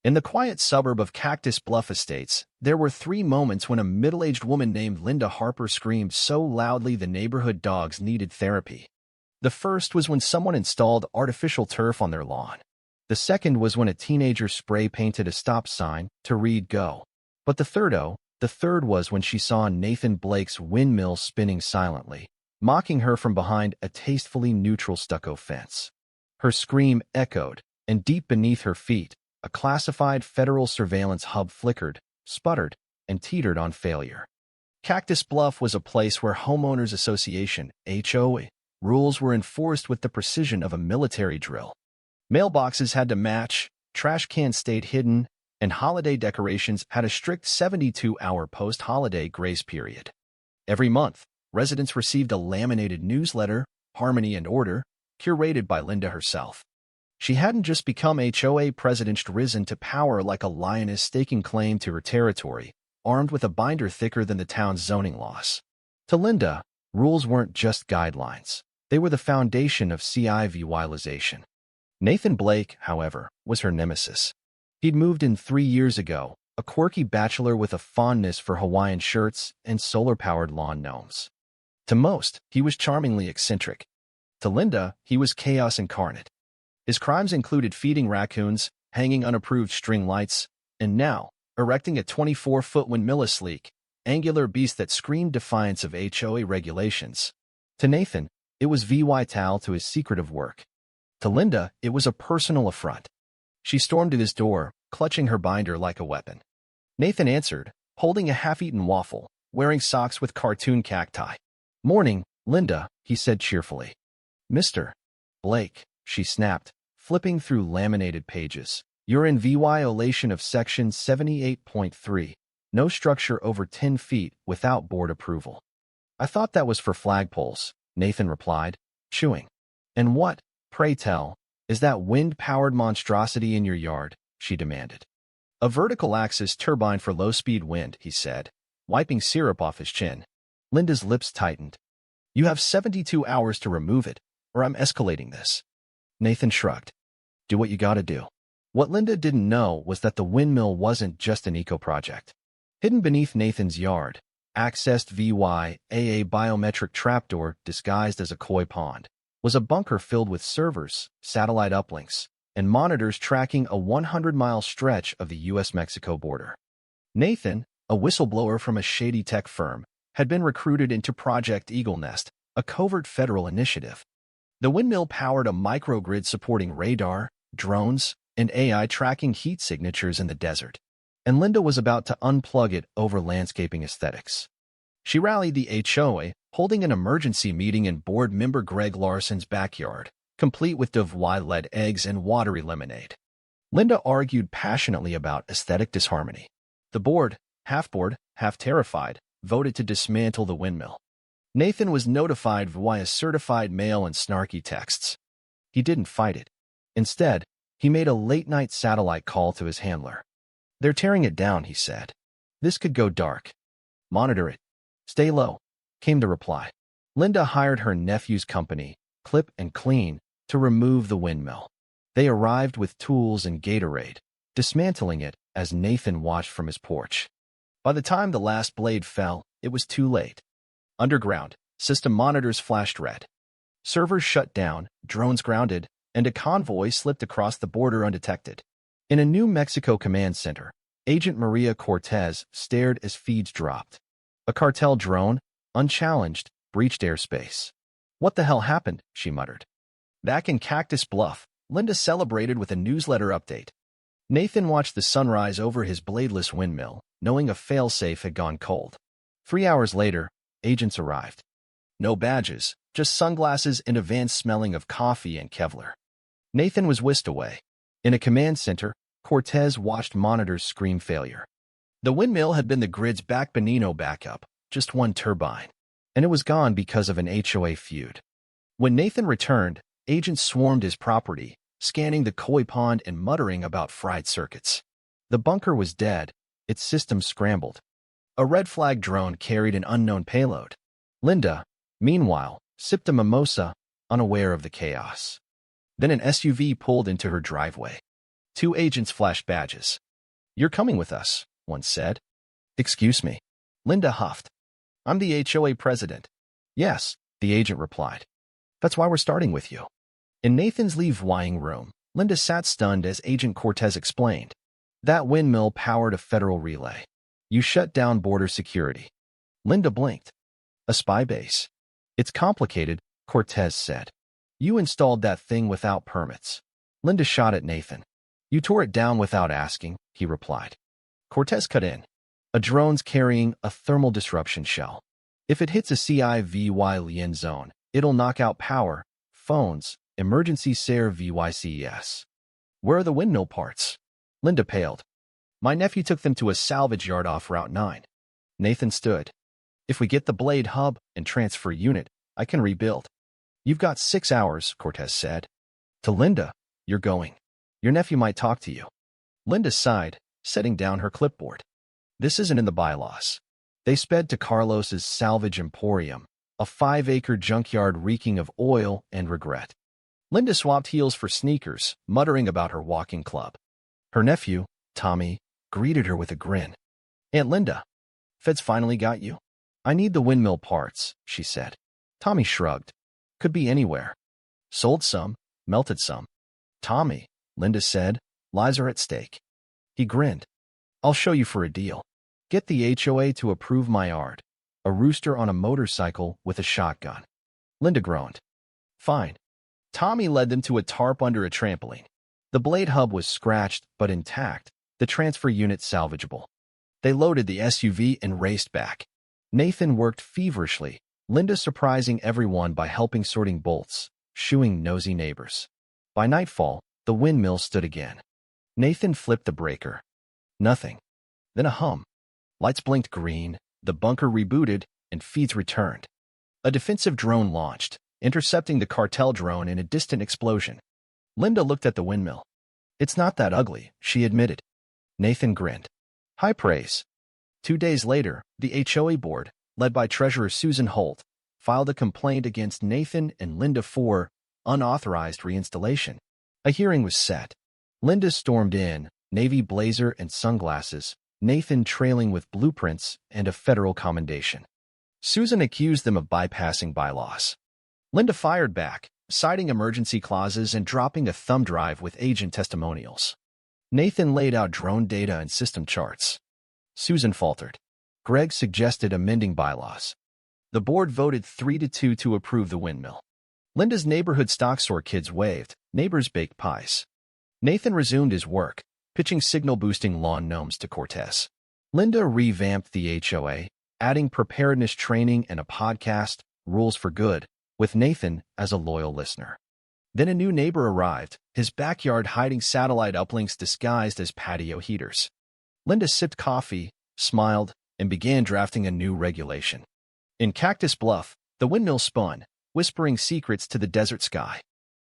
In the quiet suburb of Cactus Bluff Estates, there were 3 moments when a middle-aged woman named Linda Harper screamed so loudly the neighborhood dogs needed therapy. The first was when someone installed artificial turf on their lawn. The second was when a teenager spray-painted a stop sign to read "Go." But the third was when she saw Nathan Blake's windmill spinning silently, mocking her from behind a tastefully neutral stucco fence. Her scream echoed, and deep beneath her feet, a classified federal surveillance hub flickered, sputtered, and teetered on failure. Cactus Bluff was a place where homeowners association (HOA) rules were enforced with the precision of a military drill. Mailboxes had to match, trash cans stayed hidden, and holiday decorations had a strict 72-hour post-holiday grace period. Every month, residents received a laminated newsletter, Harmony and Order, curated by Linda herself. She hadn't just become HOA president, she'd risen to power like a lioness staking claim to her territory, armed with a binder thicker than the town's zoning laws. To Linda, rules weren't just guidelines. They were the foundation of civilization. Nathan Blake, however, was her nemesis. He'd moved in 3 years ago, a quirky bachelor with a fondness for Hawaiian shirts and solar-powered lawn gnomes. To most, he was charmingly eccentric. To Linda, he was chaos incarnate. His crimes included feeding raccoons, hanging unapproved string lights, and now, erecting a 24-foot windmill, a sleek, angular beast that screamed defiance of HOA regulations. To Nathan, it was vital to his secretive work. To Linda, it was a personal affront. She stormed to his door, clutching her binder like a weapon. Nathan answered, holding a half-eaten waffle, wearing socks with cartoon cacti. "Morning, Linda," he said cheerfully. "Mr. Blake," she snapped, flipping through laminated pages. "You're in violation of Section 78.3. No structure over 10 feet without board approval." "I thought that was for flagpoles," Nathan replied, chewing. "And what, pray tell, is that wind-powered monstrosity in your yard?" she demanded. "A vertical axis turbine for low-speed wind," he said, wiping syrup off his chin. Linda's lips tightened. "You have 72 hours to remove it, or I'm escalating this." Nathan shrugged. "Do what you gotta do." What Linda didn't know was that the windmill wasn't just an eco-project. Hidden beneath Nathan's yard, accessed via a biometric trapdoor disguised as a koi pond, was a bunker filled with servers, satellite uplinks, and monitors tracking a 100-mile stretch of the U.S.-Mexico border. Nathan, a whistleblower from a shady tech firm, had been recruited into Project Eagle Nest, a covert federal initiative. The windmill powered a microgrid supporting radar, drones, and AI tracking heat signatures in the desert, and Linda was about to unplug it over landscaping aesthetics. She rallied the HOA, holding an emergency meeting in board member Greg Larson's backyard, complete with Dove-led eggs and watery lemonade. Linda argued passionately about aesthetic disharmony. The board, half terrified, voted to dismantle the windmill. Nathan was notified via certified mail and snarky texts. He didn't fight it. Instead, he made a late-night satellite call to his handler. "They're tearing it down," he said. "This could go dark. Monitor it. Stay low," came the reply. Linda hired her nephew's company, Clip and Clean, to remove the windmill. They arrived with tools and Gatorade, dismantling it as Nathan watched from his porch. By the time the last blade fell, it was too late. Underground, system monitors flashed red. Servers shut down, drones grounded, and a convoy slipped across the border undetected. In a New Mexico command center, Agent Maria Cortez stared as feeds dropped. A cartel drone, unchallenged, breached airspace. "What the hell happened?" she muttered. Back in Cactus Bluff, Linda celebrated with a newsletter update. Nathan watched the sunrise over his bladeless windmill, knowing a failsafe had gone cold. 3 hours later, agents arrived. No badges, just sunglasses and a van smelling of coffee and Kevlar. Nathan was whisked away. In a command center, Cortez watched monitors scream failure. The windmill had been the grid's backup, just one turbine, and it was gone because of an HOA feud. When Nathan returned, agents swarmed his property, scanning the koi pond and muttering about fried circuits. The bunker was dead, its systems scrambled. A red flag drone carried an unknown payload. Linda, meanwhile, sipped a mimosa, unaware of the chaos. Then an SUV pulled into her driveway. Two agents flashed badges. "You're coming with us," one said. "Excuse me." Linda huffed. "I'm the HOA president." "Yes," the agent replied. "That's why we're starting with you." In Nathan's leave-wying room, Linda sat stunned as Agent Cortez explained. "That windmill powered a federal relay. You shut down border security." Linda blinked. "A spy base?" "It's complicated," Cortez said. "You installed that thing without permits." Linda shot at Nathan. "You tore it down without asking," he replied. Cortez cut in. "A drone's carrying a thermal disruption shell. If it hits a CIVY zone, it'll knock out power, phones, emergency SARE VYCES. Where are the windmill parts?" Linda paled. "My nephew took them to a salvage yard off Route 9. Nathan stood. "If we get the blade hub and transfer unit, I can rebuild." "You've got 6 hours," Cortez said. To Linda, "You're going. Your nephew might talk to you." Linda sighed, setting down her clipboard. "This isn't in the bylaws." They sped to Carlos's Salvage Emporium, a 5-acre junkyard reeking of oil and regret. Linda swapped heels for sneakers, muttering about her walking club. Her nephew, Tommy, greeted her with a grin. "Aunt Linda, Fed's finally got you." "I need the windmill parts," she said. Tommy shrugged. "Could be anywhere." "Sold some, melted some." "Tommy," Linda said, "lives are at stake." He grinned. "I'll show you for a deal. Get the HOA to approve my art. A rooster on a motorcycle with a shotgun." Linda groaned. "Fine." Tommy led them to a tarp under a trampoline. The blade hub was scratched but intact, the transfer unit salvageable. They loaded the SUV and raced back. Nathan worked feverishly, Linda surprising everyone by helping sorting bolts, shooing nosy neighbors. By nightfall, the windmill stood again. Nathan flipped the breaker. Nothing. Then a hum. Lights blinked green, the bunker rebooted, and feeds returned. A defensive drone launched, intercepting the cartel drone in a distant explosion. Linda looked at the windmill. "It's not that ugly," she admitted. Nathan grinned. "High praise." 2 days later, the HOA board, led by Treasurer Susan Holt, filed a complaint against Nathan and Linda for unauthorized reinstallation. A hearing was set. Linda stormed in, navy blazer and sunglasses, Nathan trailing with blueprints and a federal commendation. Susan accused them of bypassing bylaws. Linda fired back, citing emergency clauses and dropping a thumb drive with agent testimonials. Nathan laid out drone data and system charts. Susan faltered. Greg suggested amending bylaws. The board voted 3-2 to approve the windmill. Linda's neighborhood stock store kids waved, neighbors baked pies. Nathan resumed his work, pitching signal-boosting lawn gnomes to Cortez. Linda revamped the HOA, adding preparedness training and a podcast, Rules for Good, with Nathan as a loyal listener. Then a new neighbor arrived, his backyard hiding satellite uplinks disguised as patio heaters. Linda sipped coffee, smiled, and began drafting a new regulation. In Cactus Bluff, the windmill spun, whispering secrets to the desert sky.